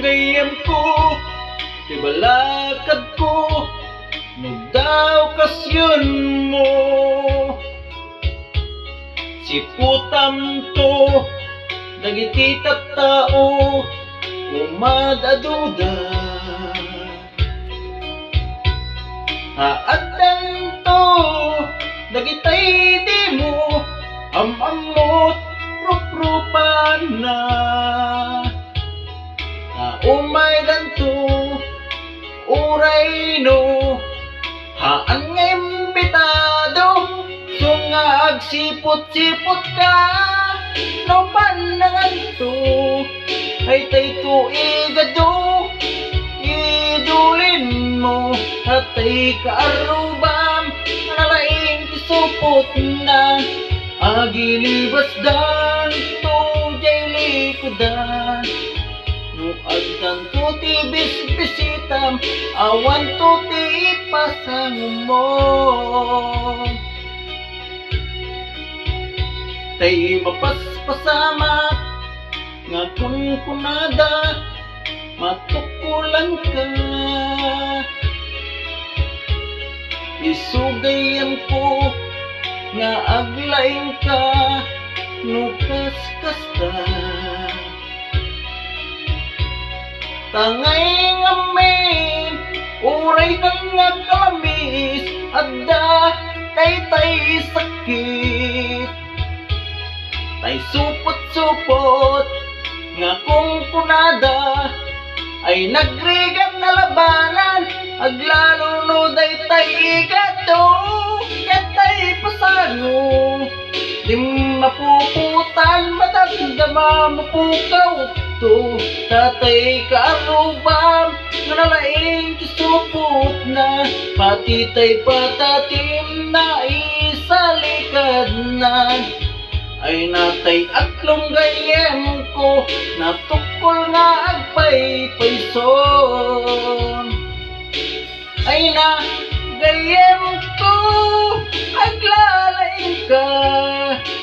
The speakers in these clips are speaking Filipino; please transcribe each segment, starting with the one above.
gayam ko, tibalakad ko, nagdaw kasyon mo. Siputam to, dagiti tattao, umadaduda. Haatan to, dagitay di mo, amamot, ruprupan na. Umay danto, uray no, haan nga imbitado, sungag sipot-sipot ka, no panangan to, ay tay to igado, idulin mo, hatay kaarubam, nalaing isupot na, agilibas dan to, jay likodan. No agdan to ti bisbisitam, awan to ti ipasang mo. Tay mapaspasamat, nga kunada, matukulan ka. Isugayan ko, nga aglaing ka, nukas-kas ta. Tangay ngamin, uray kang nga kalamis, adda tay sakit. Tay supot-supot, nga kung kunada, ay nagrigat na labanan, aglalo no day tay igado, katay pasano. Di mapuputan, madamdama mapukaw to, tatay kaarubam, nalaing kisupot na, pati tay patatim na isalikad na. Ay natay aklong gayem ko, natukol nga agpay-payson. Ay na gayem ko, aglalaing ka,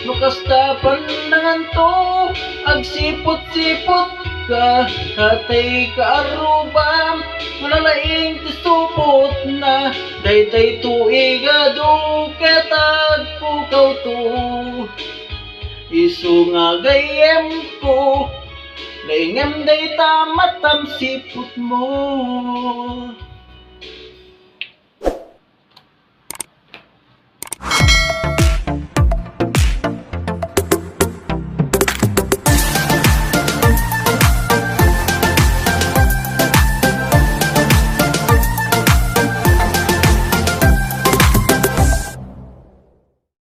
nukasta panangan to, agsipot-sipot ka, tatay kaarubam, malalaing tisupot na, daytay tuigado, ketag pukaw to. Isu nga gayem ko, laingem day tamatam sipot mo.